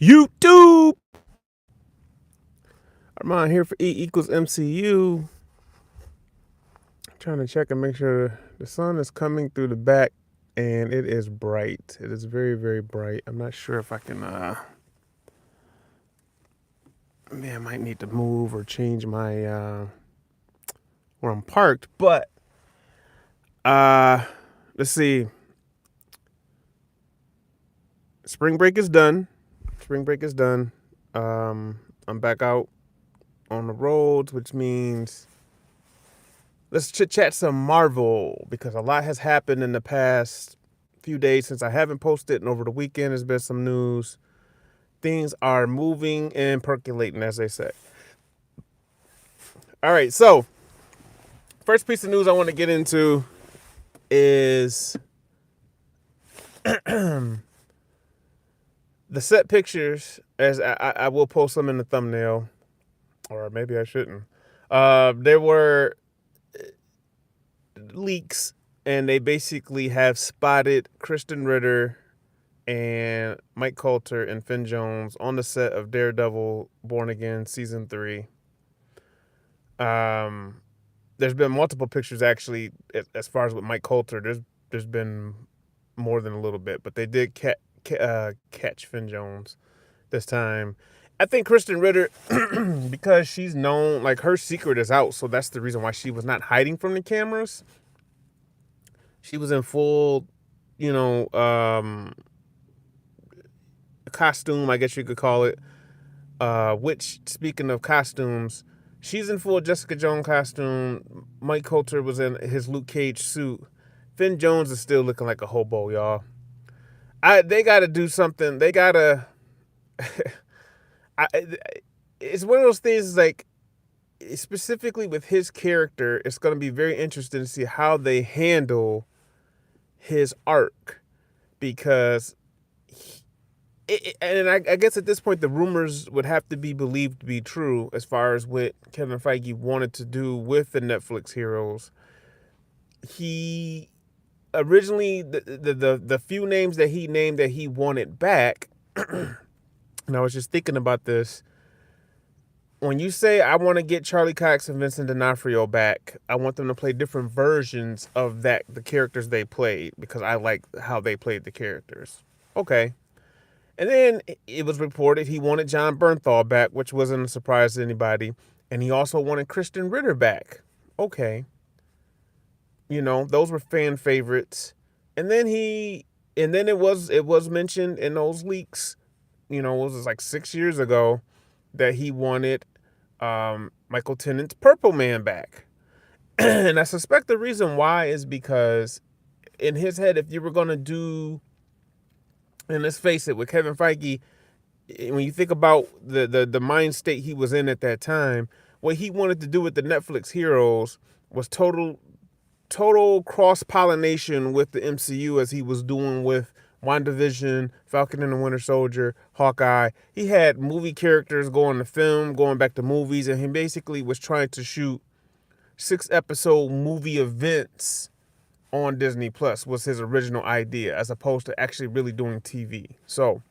YouTube. Armand here for E equals MCU. Trying to check and make sure the sun is coming through the back and it is bright. It is very, very bright. I'm not sure if I can I might need to move or change my where I'm parked, but uh let's see. Spring break is done. Spring break is done. I'm back out on the roads, which means let's chit chat some Marvel because a lot has happened in the past few days since I haven't posted, and over the weekend there's been some news. Things are moving and percolating, as they say. All right, so first piece of news I want to get into is the set pictures. As I will post them in the thumbnail, or maybe I shouldn't. There were leaks, and they basically have spotted Kristen Ritter and Mike Coulter and Finn Jones on the set of Daredevil Born Again season 3. There's been multiple pictures actually as far as with Mike Coulter. There's been more than a little bit, but they did catch Finn Jones this time. I think Kristen Ritter, because she's known, like her secret is out, so that's the reason why she was not hiding from the cameras. She was in full, costume, I guess you could call it. Which, speaking of costumes, she's in full Jessica Jones costume. Mike Coulter was in his Luke Cage suit. Finn Jones is still looking like a hobo, y'all. They got to do something. They got to. It's one of those things like, specifically with his character, it's going to be very interesting to see how they handle his arc, because I guess at this point the rumors would have to be believed to be true as far as what Kevin Feige wanted to do with the Netflix heroes. He originally the few names that he named that he wanted back, and I was just thinking about this. When you say I want to get Charlie Cox and Vincent D'Onofrio back, I want them to play different versions of the characters they played, because I like how they played the characters. Okay. And then it was reported he wanted John Bernthal back, which wasn't a surprise to anybody. And he also wanted Kristen Ritter back. Okay. Those were fan favorites. And then it was mentioned in those leaks, it was like 6 years ago, that he wanted Michael Tennant's Purple Man back. And I suspect the reason why is because in his head, if you were going to do, and let's face it, with Kevin Feige, when you think about the mind state he was in at that time, what he wanted to do with the Netflix heroes was total cross-pollination with the MCU, as he was doing with WandaVision, Falcon and the Winter Soldier, Hawkeye. He had movie characters going to film, going back to movies, and he basically was trying to shoot 6-episode movie events on Disney Plus, was his original idea, as opposed to actually really doing TV. So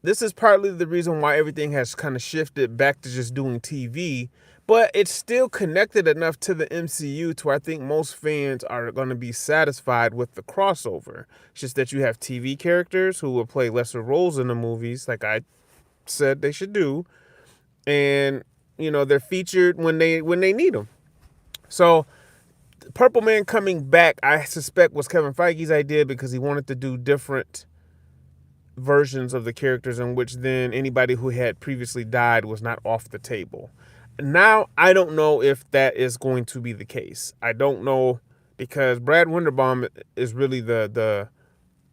this is partly the reason why everything has kind of shifted back to just doing TV, but it's still connected enough to the MCU to where I think most fans are going to be satisfied with the crossover. It's just that you have TV characters who will play lesser roles in the movies, like I said they should do, and they're featured when they need them. So Purple Man coming back, I suspect, was Kevin Feige's idea, because he wanted to do different versions of the characters, in which then anybody who had previously died was not off the table. Now, I don't know if that is going to be the case. I don't know, because Brad Winderbaum is really the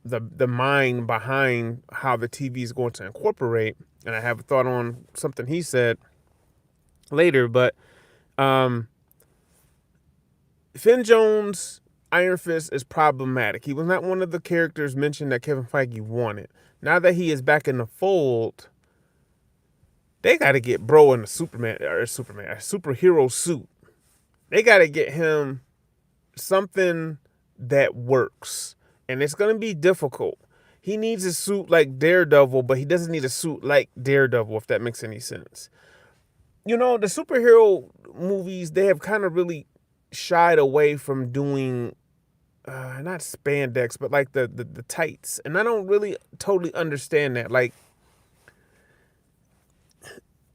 mind behind how the TV is going to incorporate, and I have a thought on something he said later, but Finn Jones' Iron Fist is problematic. He was not one of the characters mentioned that Kevin Feige wanted. Now that he is back in the fold, they got to get bro in a superhero suit. They got to get him something that works, and it's going to be difficult. he needs a suit like Daredevil, but he doesn't need a suit like Daredevil, if that makes any sense. The superhero movies, they have kind of really shied away from doing not spandex, but like the tights. And I don't really totally understand that. Like,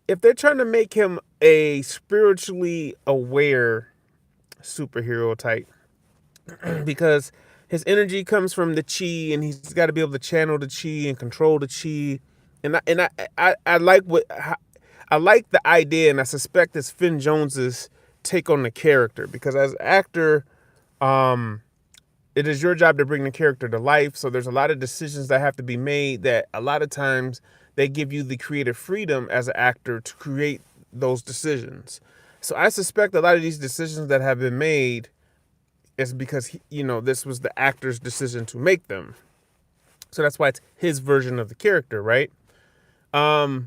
if they're trying to make him a spiritually aware superhero type, because his energy comes from the chi, and he's got to be able to channel the chi and control the chi. And I like I like the idea, and I suspect it's Finn Jones's take on the character, because as an actor, it is your job to bring the character to life. So there's a lot of decisions that have to be made that a lot of times they give you the creative freedom as an actor to create those decisions. So I suspect a lot of these decisions that have been made is because, this was the actor's decision to make them. So that's why it's his version of the character, right? I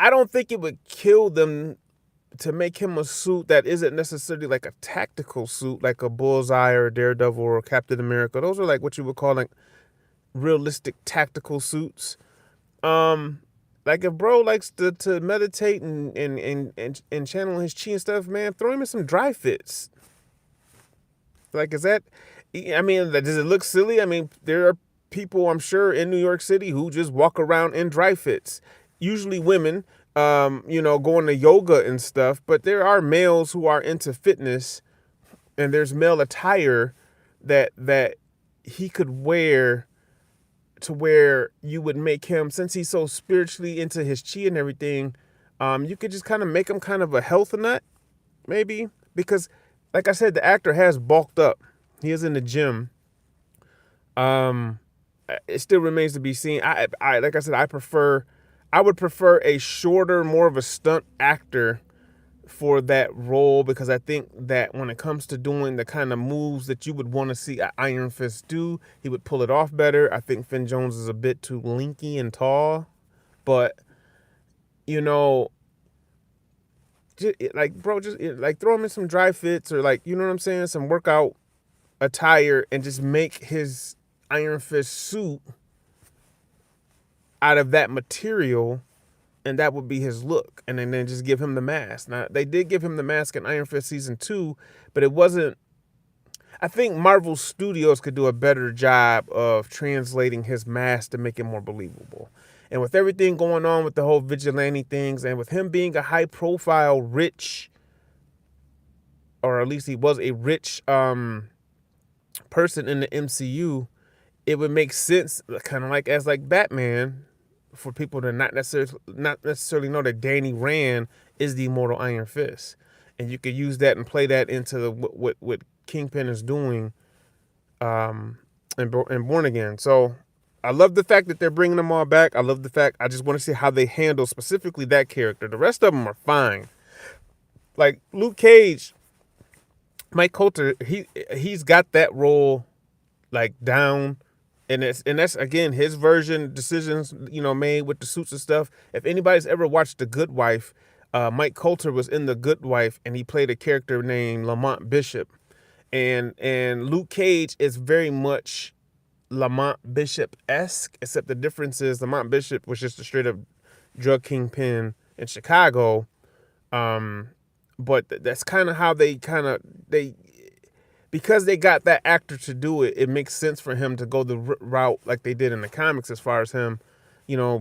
don't think it would kill them to make him a suit that isn't necessarily like a tactical suit, like a Bullseye or a Daredevil or Captain America. Those are like what you would call like realistic tactical suits. Like if bro likes to meditate and channel his chi and stuff, man, throw him in some dry fits. Like, is that? I mean, does it look silly? I mean, there are people, I'm sure, in New York City who just walk around in dry fits. Usually women, going to yoga and stuff. But there are males who are into fitness, and there's male attire that he could wear to where you would make him, since he's so spiritually into his chi and everything, you could just kind of make him kind of a health nut, maybe. Because, like I said, the actor has bulked up. He is in the gym. It still remains to be seen. I like I said, I would prefer a shorter, more of a stunt actor for that role, because I think that when it comes to doing the kind of moves that you would want to see Iron Fist do, he would pull it off better. I think Finn Jones is a bit too lanky and tall, but like, bro, just like throw him in some dry fits, or like, you know what I'm saying, some workout attire, and just make his Iron Fist suit out of that material, and that would be his look. And then just give him the mask. Now, they did give him the mask in Iron Fist season 2, but it wasn't. I think Marvel Studios could do a better job of translating his mask to make it more believable. And with everything going on with the whole vigilante things, and with him being a high profile, rich, or at least he was a rich person in the MCU, it would make sense, kind of like as like Batman, for people to not necessarily know that Danny Rand is the immortal Iron Fist, and you could use that and play that into what Kingpin is doing, in Born Again. So I love the fact that they're bringing them all back. I love the fact, I just want to see how they handle specifically that character. The rest of them are fine. Like Luke Cage, Mike Coulter, he's got that role like down. And that's again his version, decisions made with the suits and stuff. If anybody's ever watched The Good Wife, Mike Coulter was in The Good Wife, and he played a character named Lamont Bishop, and Luke Cage is very much Lamont Bishop-esque, except the difference is Lamont Bishop was just a straight up drug kingpin in Chicago, but that's kind of how they because they got that actor to do it, it makes sense for him to go the route like they did in the comics, as far as him,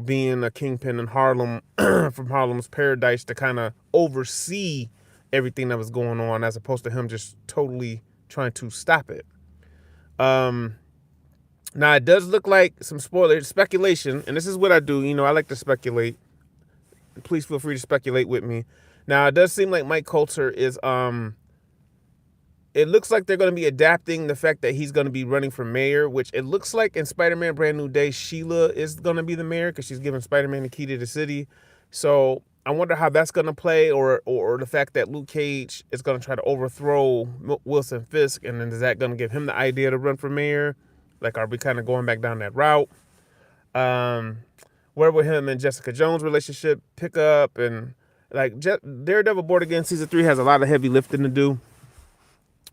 being a kingpin in Harlem, from Harlem's Paradise, to kind of oversee everything that was going on, as opposed to him just totally trying to stop it. Now, it does look like some speculation, and this is what I do. I like to speculate. Please feel free to speculate with me. Now, it does seem like Mike Coulter is, it looks like they're going to be adapting the fact that he's going to be running for mayor, which it looks like in Spider-Man Brand New Day, Sheila is going to be the mayor because she's giving Spider-Man the key to the city. So I wonder how that's going to play, or the fact that Luke Cage is going to try to overthrow Wilson Fisk, and then is that going to give him the idea to run for mayor? Like, are we kind of going back down that route? Where will him and Jessica Jones' relationship pick up? And like Daredevil Born Again season 3 has a lot of heavy lifting to do.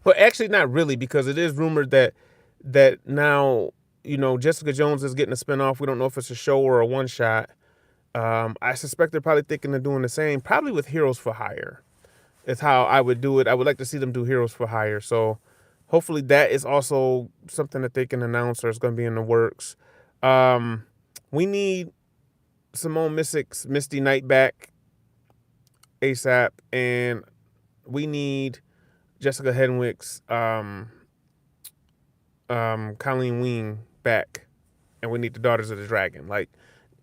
But actually not really, because it is rumored that now Jessica Jones is getting a spinoff. We don't know if it's a show or a one shot. I suspect they're probably thinking of doing the same, probably with Heroes for Hire. It's how I would do it. I would like to see them do Heroes for Hire. So hopefully that is also something that they can announce or is going to be in the works. We need Simone Missick's Misty Knight back ASAP, and we need Jessica Henwick's Colleen Wing back, and we need the Daughters of the Dragon. Like,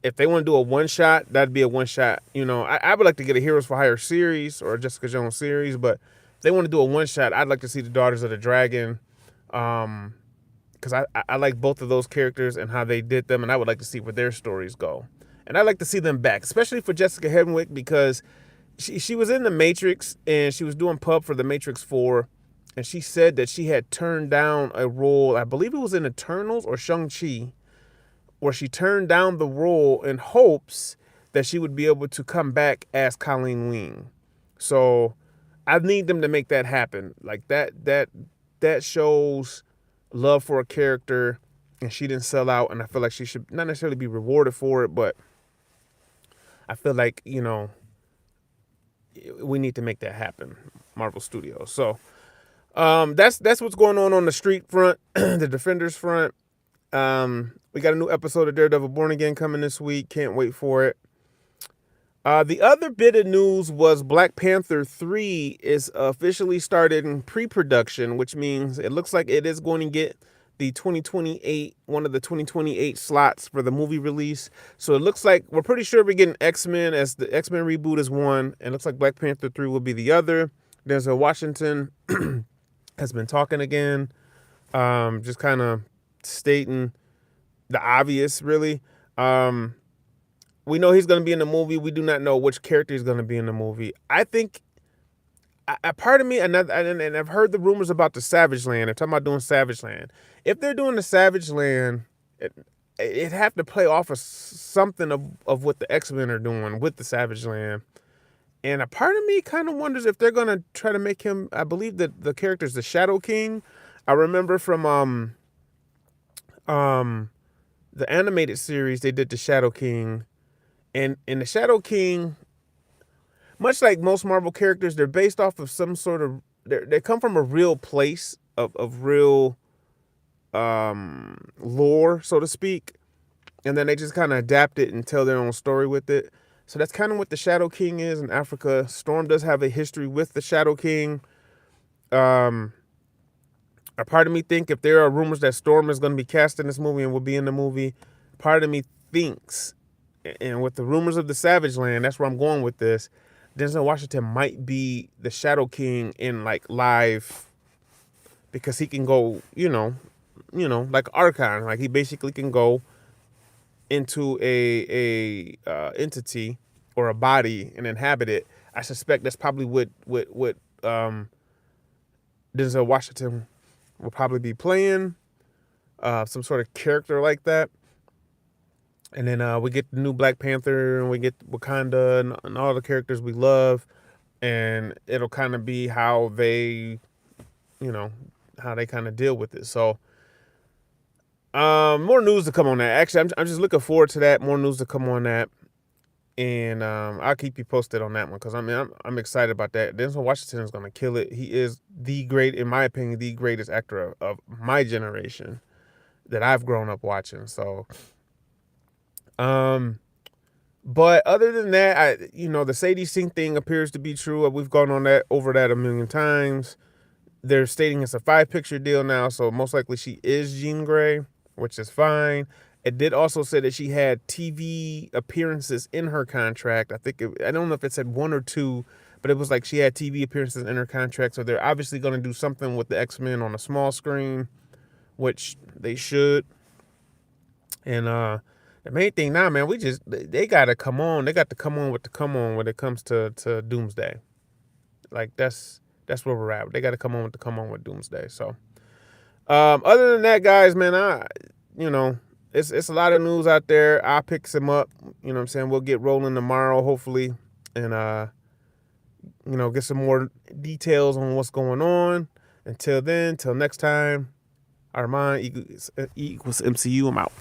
if they want to do a one shot, that'd be a one shot. I would like to get a Heroes for Hire series or a Jessica Jones series, but if they want to do a one shot, I'd like to see the Daughters of the Dragon, because I like both of those characters and how they did them, and I would like to see where their stories go. And I'd like to see them back, especially for Jessica Henwick, because she was in The Matrix, and she was doing pub for The Matrix 4, and she said that she had turned down a role, I believe it was in Eternals or Shang-Chi, where she turned down the role in hopes that she would be able to come back as Colleen Wing. So I need them to make that happen. Like, that shows love for a character, and she didn't sell out, and I feel like she should not necessarily be rewarded for it, but I feel like, we need to make that happen, Marvel Studios. So that's what's going on the street front, the Defenders front. We got a new episode of Daredevil Born Again coming this week. Can't wait for it. The other bit of news was Black Panther 3 is officially started in pre-production, which means it looks like it is going to get the 2028, one of the 2028 slots for the movie release. So it looks like we're pretty sure we're getting X-Men, as the X-Men reboot is one, and it looks like Black Panther 3 will be the other. Denzel Washington has been talking again, just kind of stating the obvious, really. We know he's going to be in the movie. We do not know which character is going to be in the movie. I think, a part of me, and I've heard the rumors about the Savage Land. They're talking about doing Savage Land. If they're doing the Savage Land, it have to play off of something of what the X-Men are doing with the Savage Land. And a part of me kind of wonders if they're going to try to make him, I believe that the character is the Shadow King. I remember from the animated series, they did the Shadow King. And in the Shadow King, much like most Marvel characters, they're based off of some sort of, they come from a real place of real lore, so to speak. And then they just kind of adapt it and tell their own story with it. So that's kind of what the Shadow King is in Africa. Storm does have a history with the Shadow King. A part of me think if there are rumors that Storm is going to be cast in this movie and will be in the movie, part of me thinks, and with the rumors of the Savage Land, that's where I'm going with this, Denzel Washington might be the Shadow King in like live, because he can go, like Archon, like he basically can go into a entity or a body and inhabit it. I suspect that's probably what Denzel Washington will probably be playing, some sort of character like that. And then we get the new Black Panther, and we get Wakanda and all the characters we love, and it'll kind of be how they, how they kind of deal with it. So more news to come on that. Actually, I'm just looking forward to that. More news to come on that, and I'll keep you posted on that one, because I'm excited about that. Denzel Washington is going to kill it. He is in my opinion, the greatest actor of my generation that I've grown up watching. So. But other than that, the Sadie Sink thing appears to be true. We've gone over that a million times. They're stating it's a 5-picture deal now, so most likely she is Jean Grey, which is fine. It did also say that she had TV appearances in her contract. I don't know if it said 1 or 2, but it was like she had TV appearances in her contract. So they're obviously going to do something with the X-Men on a small screen, which they should. And the main thing now, man, they got to come on. They got to come on when it comes to Doomsday. Like, that's where we're at. They got to come on with Doomsday. So, other than that, guys, man, it's a lot of news out there. I'll pick some up. You know what I'm saying? We'll get rolling tomorrow, hopefully, and get some more details on what's going on. Until then, till next time, Armand equals MCU. I'm out.